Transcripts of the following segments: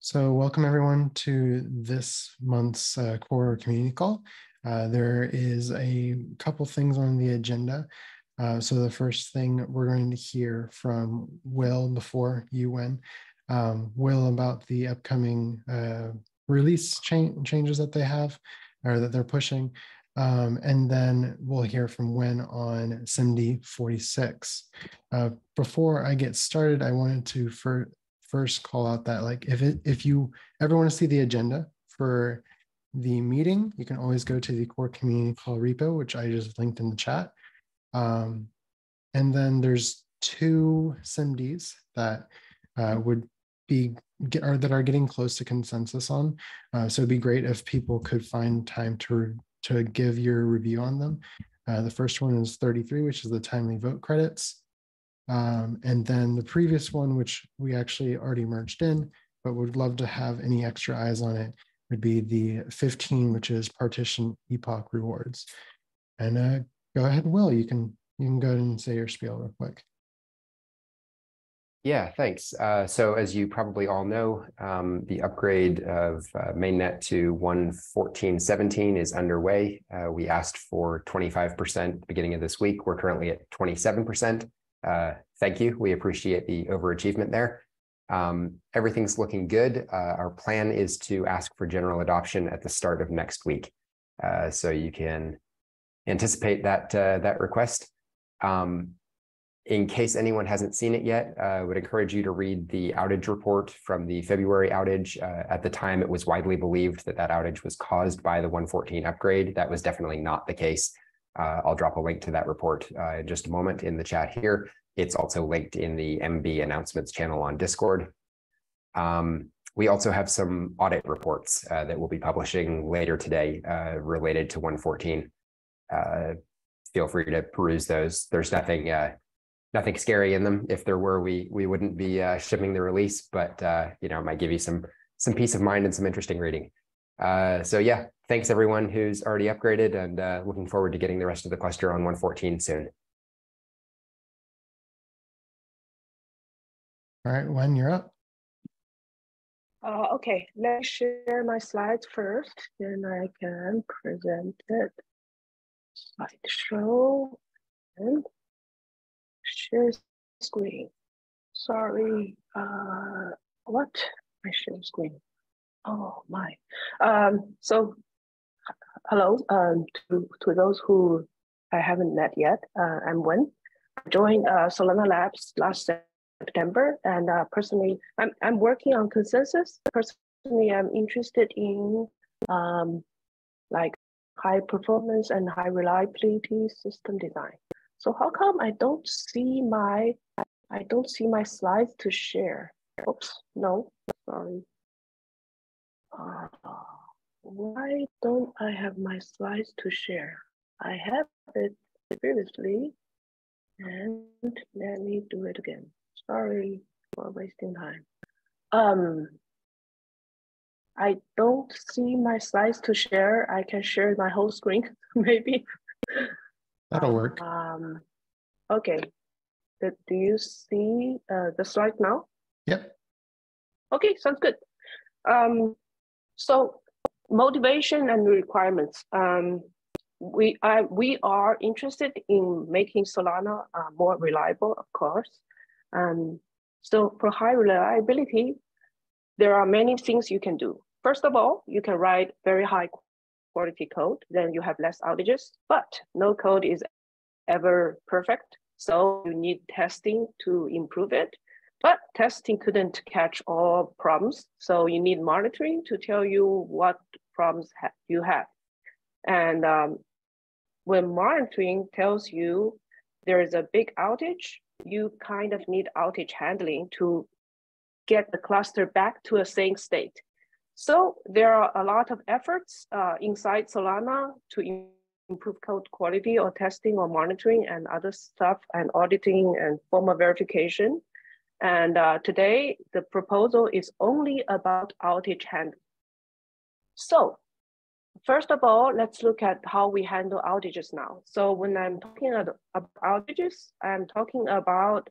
So welcome everyone to this month's core community call. There is a couple things on the agenda. So the first thing we're going to hear from Will before you, Wen. Will, about the upcoming release changes that they have or that they're pushing. And then we'll hear from Wen on SIMD 46. Before I get started, I wanted to first call out that, like, if you ever want to see the agenda for the meeting, you can always go to the core community call repo, which I just linked in the chat. And then there's two SIMDs that would be that are getting close to consensus on. So it'd be great if people could find time to give your review on them. The first one is 33, which is the timely vote credits. And then the previous one, which we actually already merged in, but would love to have any extra eyes on it, would be the 15, which is partition epoch rewards. And go ahead, Will, you can go ahead and say your spiel real quick. Yeah, thanks. So as you probably all know, the upgrade of mainnet to 1.14.17 is underway. We asked for 25% at the beginning of this week. We're currently at 27%. Thank you. We appreciate the overachievement there. Everything's looking good. Our plan is to ask for general adoption at the start of next week. So you can anticipate that request. In case anyone hasn't seen it yet, I would encourage you to read the outage report from the February outage. At the time, it was widely believed that outage was caused by the 1.14 upgrade. That was definitely not the case. I'll drop a link to that report in just a moment in the chat here. It's also linked in the MB announcements channel on Discord. We also have some audit reports that we'll be publishing later today related to 1.14. Feel free to peruse those. There's nothing scary in them. If there were, we wouldn't be shipping the release, but it might give you some peace of mind and some interesting reading. So yeah, thanks everyone who's already upgraded, and looking forward to getting the rest of the cluster on 1.14 soon. All right, Wen, you're up. Okay, let's share my slides first, then I can present it. Slideshow and share screen. Sorry, what? I share screen. Oh my. So hello to those who I haven't met yet. I'm Wen. I joined Solana Labs last September, and personally, I'm working on consensus. Personally, I'm interested in like high performance and high reliability system design. So how come I don't see my slides to share? Oops, no, sorry. Why don't I have my slides to share? I have it previously, and let me do it again. Sorry for wasting time. I don't see my slides to share. I can share my whole screen, maybe. That'll work. Okay. Do you see the slide now? Yep. Okay, sounds good. So motivation and requirements. We are interested in making Solana more reliable, of course. So for high reliability, there are many things you can do. First of all, you can write very high quality code, then you have less outages, but no code is ever perfect. So you need testing to improve it, but testing couldn't catch all problems. So you need monitoring to tell you what problems you have. And when monitoring tells you there is a big outage, you kind of need outage handling to get the cluster back to a sane state. So there are a lot of efforts inside Solana to improve code quality or testing or monitoring and other stuff and auditing and formal verification. And today, the proposal is only about outage handling. So first of all, let's look at how we handle outages now. So when I'm talking about outages, I'm talking about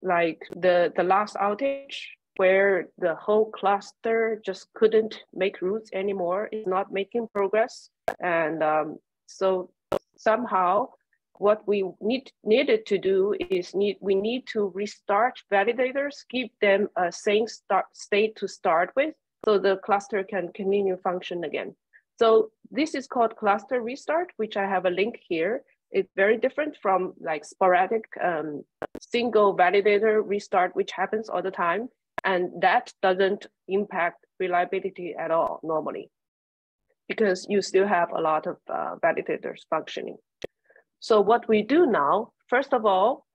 like the last outage where the whole cluster just couldn't make roots anymore, it's not making progress. And so somehow what we needed to do is we need to restart validators, give them a same state to start with, so the cluster can continue function again. So this is called cluster restart, which I have a link here. It's very different from like sporadic single validator restart, which happens all the time. And that doesn't impact reliability at all normally, because you still have a lot of validators functioning. So what we do now, first of all,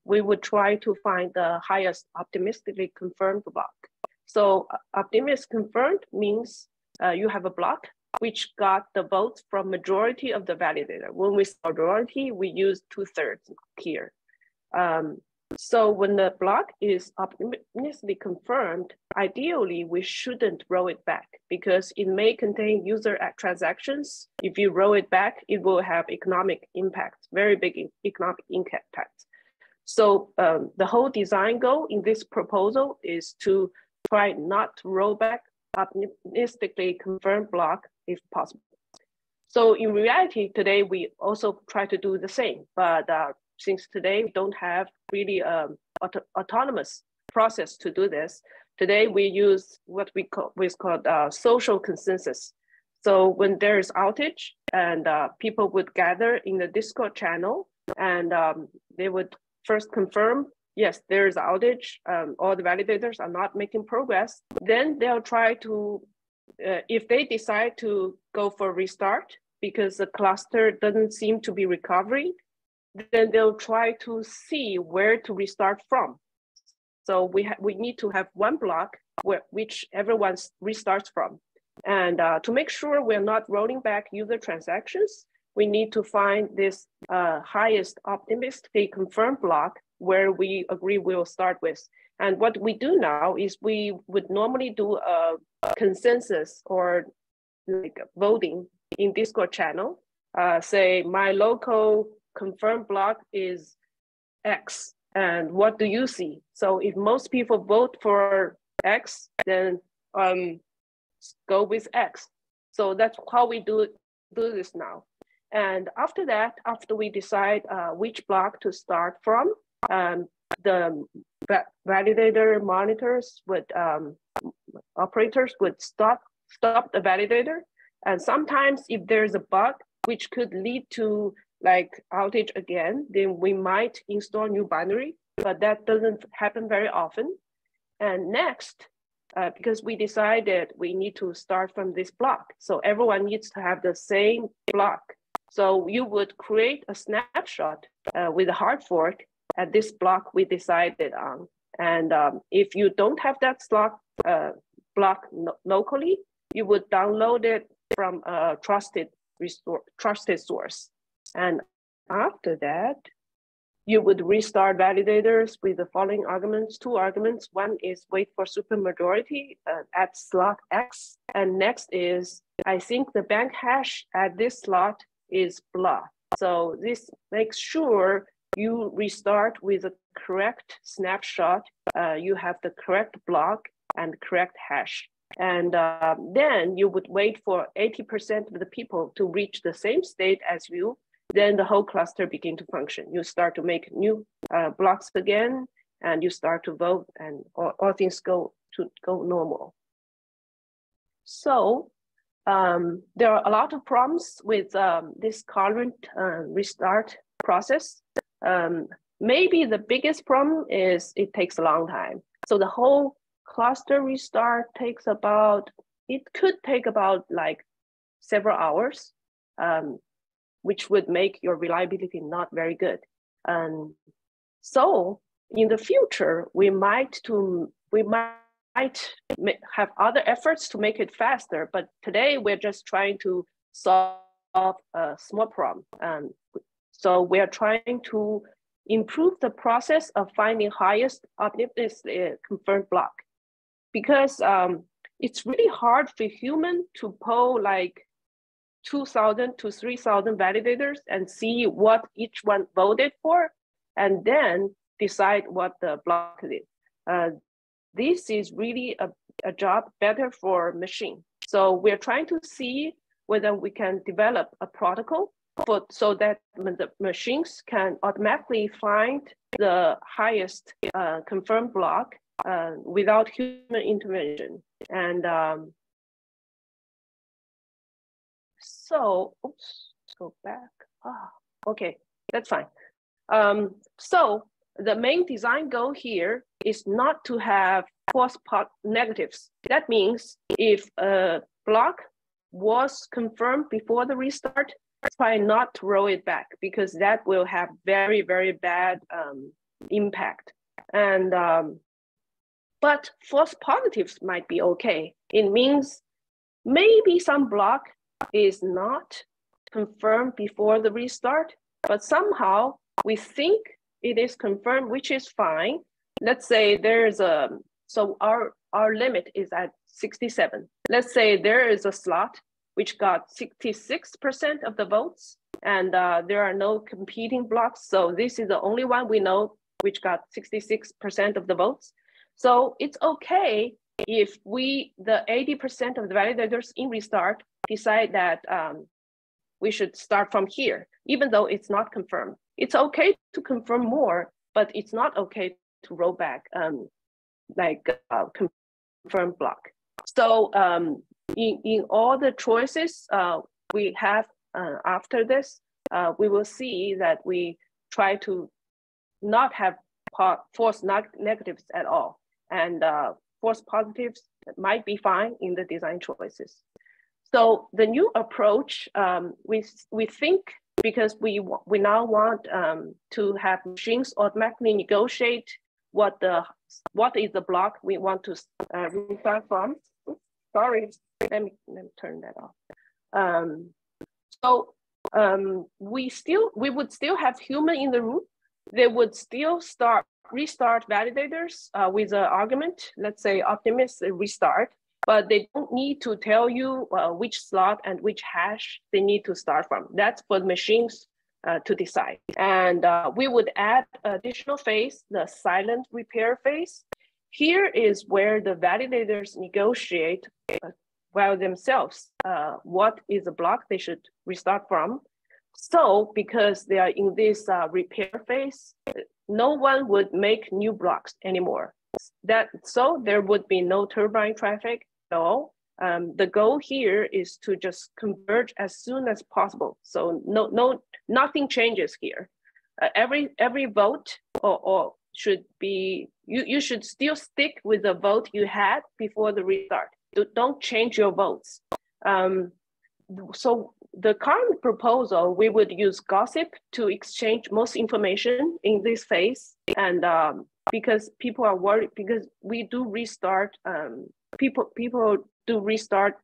we would try to find the highest optimistically confirmed block. So optimist confirmed means you have a block which got the votes from majority of the validator. When we say majority, we use 2/3 here. So when the block is optimistically confirmed, ideally we shouldn't roll it back, because it may contain user transactions. If you roll it back, it will have economic impact, very big economic impact. So the whole design goal in this proposal is to try not to roll back optimistically confirmed block if possible. So in reality, today we also try to do the same, but since today we don't have really autonomous process to do this, today we use what we call social consensus. So when there is outage and people would gather in the Discord channel, and they would first confirm, yes, there is outage, all the validators are not making progress, then they'll try to, if they decide to go for restart because the cluster doesn't seem to be recovering, then they'll try to see where to restart from. So we need to have one block which everyone restarts from. And to make sure we're not rolling back user transactions, we need to find this highest optimistically confirmed block where we agree we'll start with. And what we do now is we would normally do a consensus or like voting in Discord channel. Say my local confirmed block is X, and what do you see? So if most people vote for X, then go with X. So that's how we do this now. And after that, after we decide which block to start from, the validator monitors would, operators would stop the validator. And sometimes if there's a bug which could lead to like outage again, then we might install new binary, but that doesn't happen very often. And next, because we decided we need to start from this block, so everyone needs to have the same block. So you would create a snapshot with a hard fork at this block we decided on. And if you don't have that block locally, you would download it from a trusted source. And after that, you would restart validators with the following arguments, 2 arguments. One is wait for supermajority at slot X. And next is, I think the bank hash at this slot is blah. So this makes sure you restart with the correct snapshot. You have the correct block and correct hash. And then you would wait for 80% of the people to reach the same state as you. Then the whole cluster begin to function. You start to make new blocks again, and you start to vote, and all things go normal. So there are a lot of problems with this current restart process. Maybe the biggest problem is it takes a long time. So the whole cluster restart takes about, it could take about like several hours, which would make your reliability not very good. So in the future, we might have other efforts to make it faster, but today we're just trying to solve a small problem. So we're trying to improve the process of finding highest optimistically confirmed block, because it's really hard for human to poll like 2,000 to 3,000 validators and see what each one voted for, and then decide what the block is. this is really a job better for machine. So we're trying to see whether we can develop a protocol so that the machines can automatically find the highest confirmed block without human intervention. And so, oops, go back. Okay, that's fine. So the main design goal here is not to have false negatives. That means if a block was confirmed before the restart, try not to roll it back, because that will have very, very bad impact. And but false positives might be okay. It means maybe some block is not confirmed before the restart, but somehow we think it is confirmed, which is fine. Let's say there's so our limit is at 67. Let's say there is a slot which got 66% of the votes, and there are no competing blocks. So this is the only one we know which got 66% of the votes. So it's okay if the 80% of the validators in restart decide that we should start from here, even though it's not confirmed. It's okay to confirm more, but it's not okay to roll back confirmed block. So in all the choices we have after this, we will see that we try to not have false negatives at all, and false positives might be fine in the design choices. So the new approach, we think, because we now want to have machines automatically negotiate what is the block we want to restart from. Oops, sorry, let me turn that off. We would still have human in the room. They would still restart validators with an argument. Let's say optimist restart, but they don't need to tell you which slot and which hash they need to start from. That's for the machines to decide. And we would add additional phase, the silent repair phase. Here is where the validators negotiate by themselves what is the block they should restart from. So because they are in this repair phase, no one would make new blocks anymore. So there would be no turbine traffic at all. The goal here is to just converge as soon as possible. So nothing changes here. Every vote or should be, you should still stick with the vote you had before the restart. Don't change your votes. So the current proposal, we would use gossip to exchange most information in this phase. And because people are worried, because we do restart, people do restart,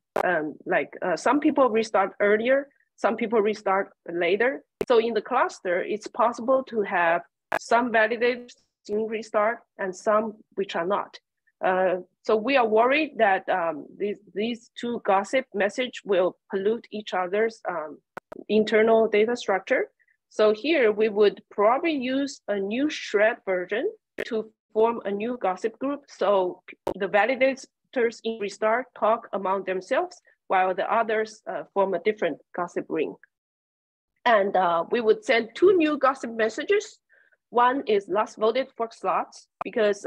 some people restart earlier, some people restart later. So in the cluster, it's possible to have some validators in restart and some which are not. So we are worried that these two gossip message will pollute each other's internal data structure. So here we would probably use a new shred version to form a new gossip group. So the validators in restart talk among themselves while the others form a different gossip ring. And we would send two new gossip messages. One is last voted for slots, because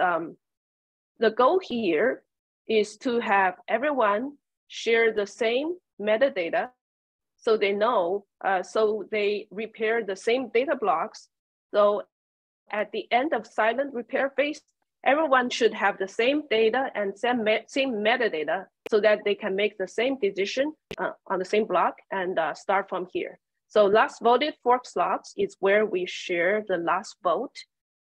the goal here is to have everyone share the same metadata so they know, so they repair the same data blocks. So at the end of silent repair phase, everyone should have the same data and same metadata so that they can make the same decision on the same block and start from here. So last voted fork slots is where we share the last vote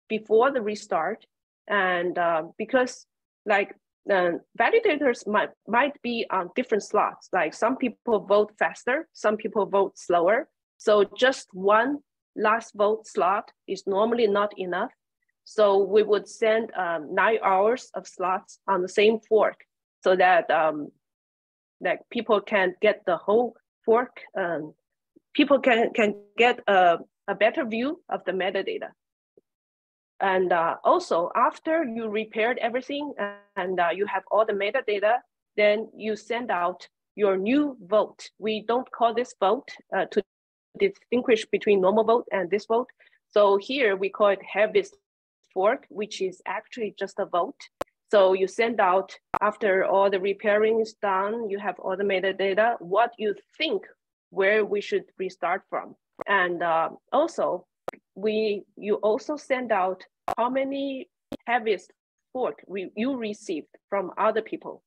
before the restart. And because validators might be on different slots, like some people vote faster, some people vote slower. So just one last vote slot is normally not enough. So we would send 9 hours of slots on the same fork so that people can get the whole fork. People can get a better view of the metadata. And also, after you repaired everything and you have all the metadata, then you send out your new vote. We don't call this vote to distinguish between normal vote and this vote. So here we call it heaviest fork, which is actually just a vote. So you send out, after all the repairing is done, you have all the metadata, what you think where we should restart from. And also, you also send out how many heaviest fork you received from other people,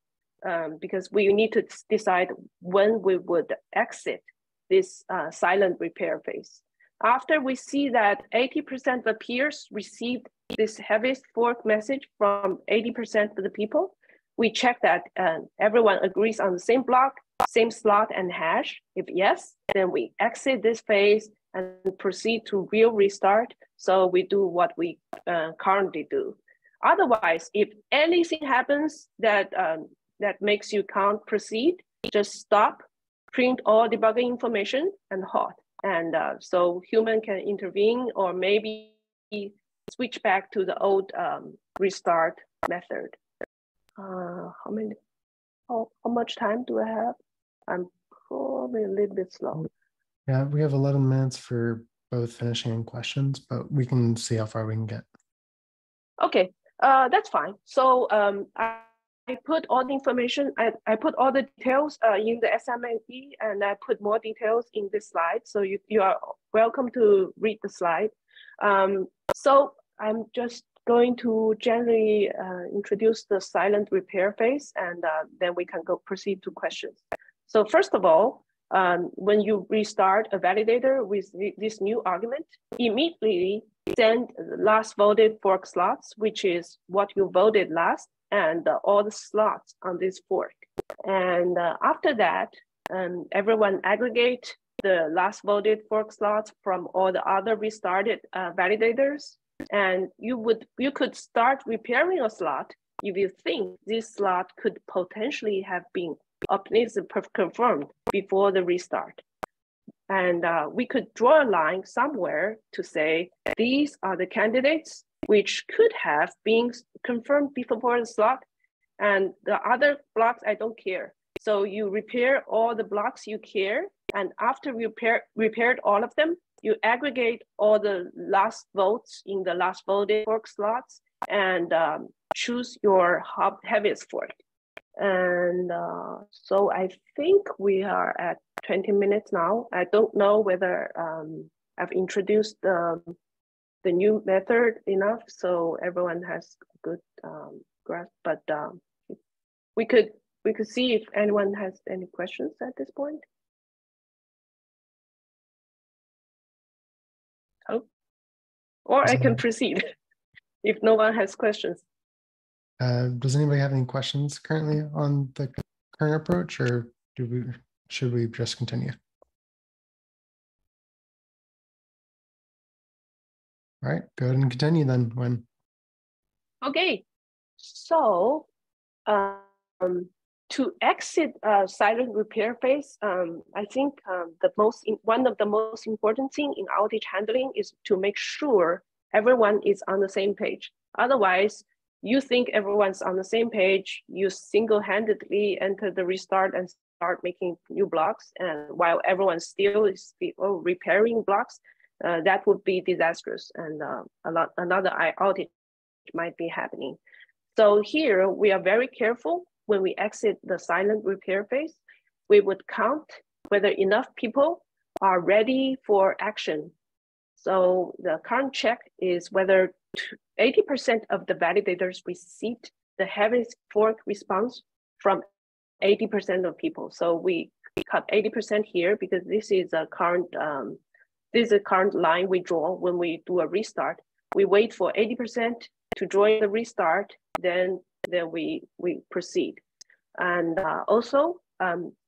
because we need to decide when we would exit this silent repair phase. After we see that 80% of the peers received this heaviest fork message from 80% of the people, we check that everyone agrees on the same block, same slot and hash. If yes, then we exit this phase and proceed to real restart. So we do what we currently do. Otherwise, if anything happens that that makes you can't proceed, just stop, print all debugging information and halt. And so human can intervene or maybe switch back to the old restart method. How much time do I have? I'm probably a little bit slow. Yeah, we have 11 minutes for both finishing and questions, but we can see how far we can get. Okay, that's fine. So I put all the information, I put all the details in the SMAE, and I put more details in this slide. So you are welcome to read the slide. So I'm just going to generally introduce the silent repair phase, and then we can proceed to questions. So first of all, when you restart a validator with this new argument, immediately send the last voted fork slots, which is what you voted last, and all the slots on this fork. And after that, everyone aggregate the last voted fork slots from all the other restarted validators. And you could start repairing a slot if you think this slot could potentially have been confirmed before the restart. And we could draw a line somewhere to say, these are the candidates which could have been confirmed before the slot, and the other blocks, I don't care. So you repair all the blocks you care, and after you repaired all of them, you aggregate all the last votes in the last voted fork slots and choose your heaviest fork. And so I think we are at 20 minutes now. I don't know whether I've introduced the new method enough, so everyone has a good grasp. But we could see if anyone has any questions at this point. Oh, or I can proceed if no one has questions. Does anybody have any questions currently on the current approach, or should we just continue? All right, go ahead and continue then, Wen. Okay, so to exit silent repair phase, I think one of the most important thing in outage handling is to make sure everyone is on the same page. Otherwise, you think everyone's on the same page, you single-handedly enter the restart and start making new blocks, and while everyone still is repairing blocks, that would be disastrous, and another outage might be happening. So here we are very careful when we exit the silent repair phase. We would count whether enough people are ready for action. So the current check is whether 80% of the validators received the heaviest fork response from 80% of people. So we cut 80% here because this is a current line we draw when we do a restart. We wait for 80% to join the restart, then we proceed. And also,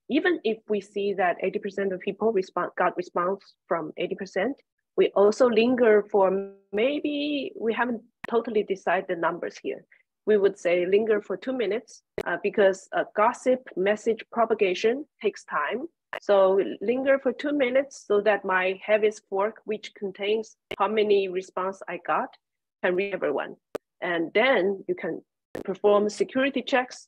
even if we see that 80% of people got response from 80%, we also linger for maybe, we haven't totally decided the numbers here. We would say linger for 2 minutes because gossip message propagation takes time. So linger for 2 minutes so that my heaviest fork, which contains how many response I got, can read everyone. And then you can perform security checks.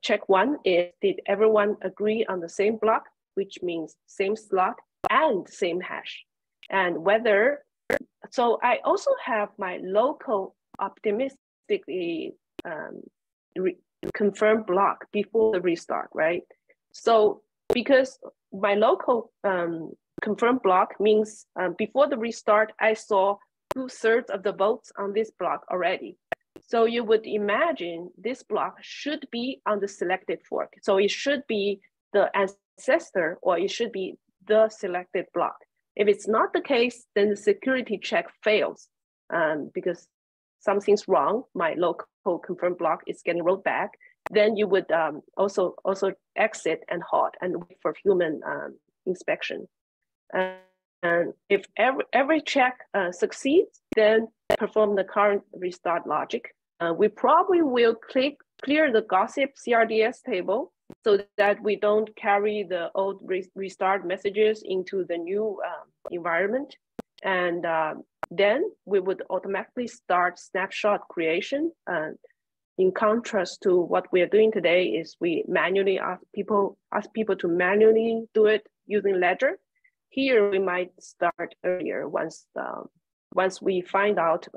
Check one is, did everyone agree on the same block, which means same slot and same hash. And whether, so I also have my local optimistically confirmed block before the restart, right? So because my local confirmed block means before the restart, I saw 2/3 of the votes on this block already. So you would imagine this block should be on the selected fork. So it should be the ancestor, or it should be the selected block. If it's not the case, then the security check fails because something's wrong. My local confirmed block is getting rolled back. Then you would also exit and halt and wait for human inspection. And if every check succeeds, then perform the current restart logic. We probably will clear the gossip CRDS table so that we don't carry the old restart messages into the new environment. And then we would automatically start snapshot creation. In contrast to what we are doing today is we manually ask people to manually do it using Ledger. Here we might start earlier once we find out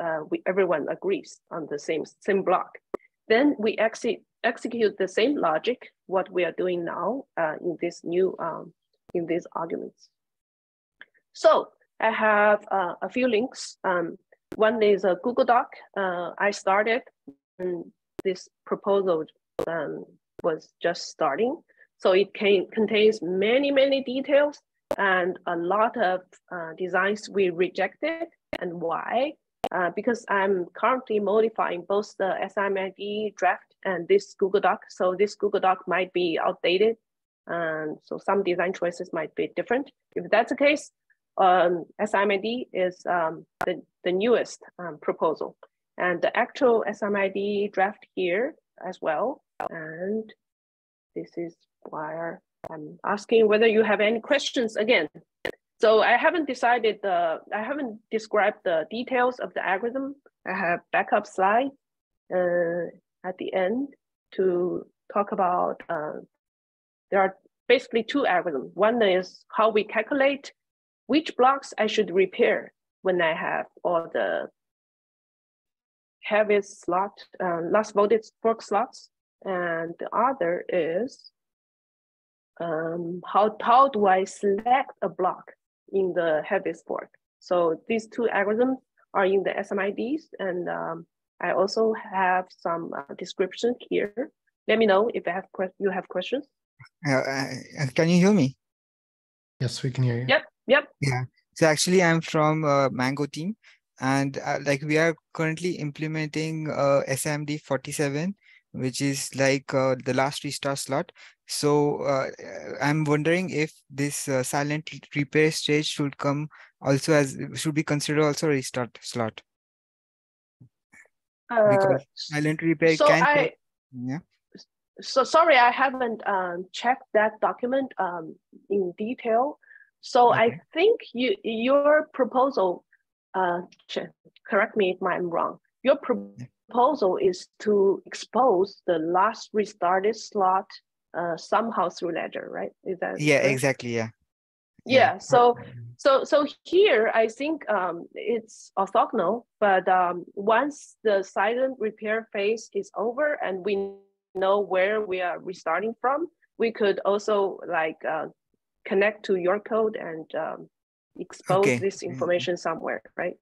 everyone agrees on the same block. Then we execute the same logic, what we are doing now in this new in these arguments. So I have a few links. One is a Google Doc. I started and this proposal was just starting. So it contains many details and a lot of designs we rejected. And why? Because I'm currently modifying both the SIMID draft and this Google Doc. So this Google Doc might be outdated. So some design choices might be different. If that's the case, SIMID is the newest proposal. And the actual SIMID draft here as well. And this is why I'm asking whether you have any questions again. So I haven't described the details of the algorithm. I have backup slide at the end to talk about, there are basically two algorithms. One is how we calculate which blocks I should repair when I have all the heaviest slot, last voted fork slots. And the other is how do I select a block in the heaviest fork? So these two algorithms are in the SIMIDs, and I also have some description here. Let me know if you have questions. Can you hear me? Yes, we can hear you. Yep. Yeah. So actually, I'm from Mango team, and we are currently implementing SIMD 47, which is like the last restart slot. So I'm wondering if this silent repair stage should be considered also a restart slot. Because silent repair So sorry, I haven't checked that document in detail. So okay. I think your proposal, correct me if I'm wrong, your proposal is to expose the last restarted slot somehow through Ledger, right? Is that correct? Exactly, yeah. So here I think it's orthogonal, but once the silent repair phase is over and we know where we are restarting from, we could also like connect to your code and expose this information somewhere, right?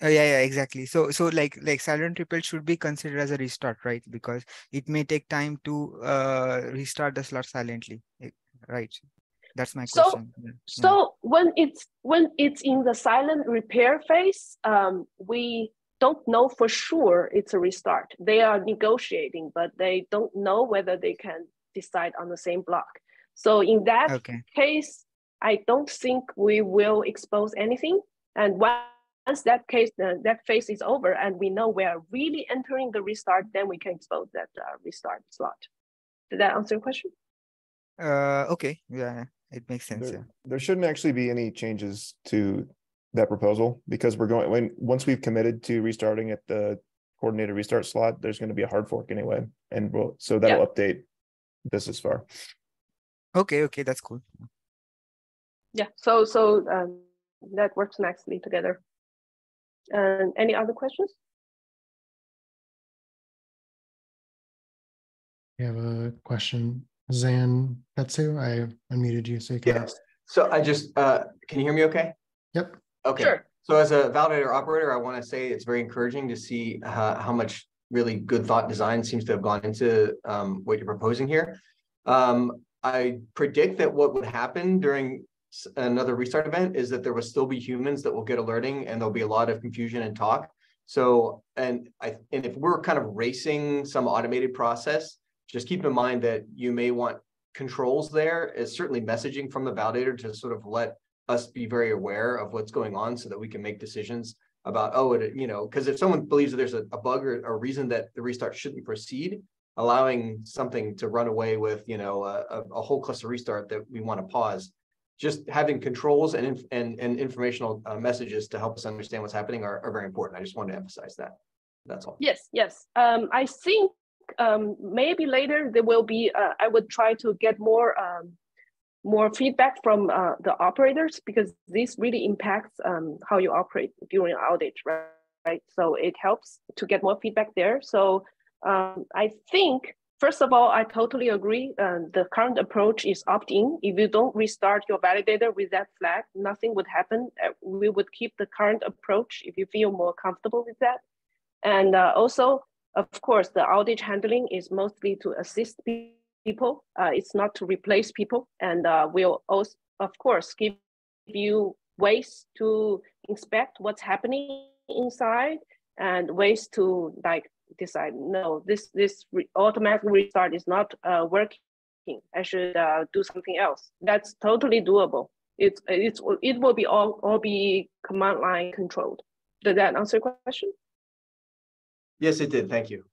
Yeah, exactly. So like silent repair should be considered as a restart, right? Because it may take time to restart the slot silently, right? That's my question. So when it's in the silent repair phase, we don't know for sure it's a restart. They are negotiating, but they don't know whether they can decide on the same block. So in that case, I don't think we will expose anything. And once that phase is over and we know we are really entering the restart, then we can expose that restart slot. Did that answer your question? Okay, yeah, it makes sense. There shouldn't actually be any changes to that proposal, because we're going, once we've committed to restarting at the coordinated restart slot, there's going to be a hard fork anyway, and so that'll update this as far. Okay, that's cool. Yeah, so that works nicely together. And any other questions? We have a question. Zan Petsu, I unmuted you so you can ask. So I just, can you hear me okay? Yep. Okay. Sure. So as a validator operator, I want to say it's very encouraging to see how much really good thought design seems to have gone into what you're proposing here. I predict that what would happen during another restart event is that there will still be humans that will get alerting, and there'll be a lot of confusion and talk. So, and if we're kind of racing some automated process, just keep in mind that you may want controls there, is certainly messaging from the validator to sort of let us be very aware of what's going on so that we can make decisions about, because if someone believes that there's a bug or a reason that the restart shouldn't proceed, allowing something to run away with, a whole cluster restart that we want to pause, just having controls and informational messages to help us understand what's happening are very important. I just wanted to emphasize that. That's all. Yes. I think maybe later there will be, I would try to get more feedback from the operators, because this really impacts how you operate during outage, right? So it helps to get more feedback there. So I think, first of all, I totally agree. The current approach is opt-in. If you don't restart your validator with that flag, nothing would happen. We would keep the current approach if you feel more comfortable with that. And also, of course, the outage handling is mostly to assist people. It's not to replace people. And we'll also, of course, give you ways to inspect what's happening inside and ways to decide, no, this automatic restart is not working. I should do something else. That's totally doable. It will be all be command line controlled. Did that answer your question? Yes, it did. Thank you.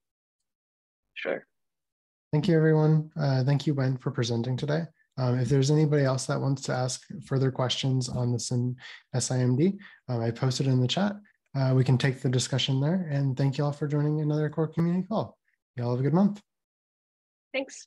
Sure. Thank you, everyone. Thank you, Wen, for presenting today. If there's anybody else that wants to ask further questions on the SIMD, I posted in the chat. We can take the discussion there. And thank you all for joining another core community call. You all have a good month. Thanks.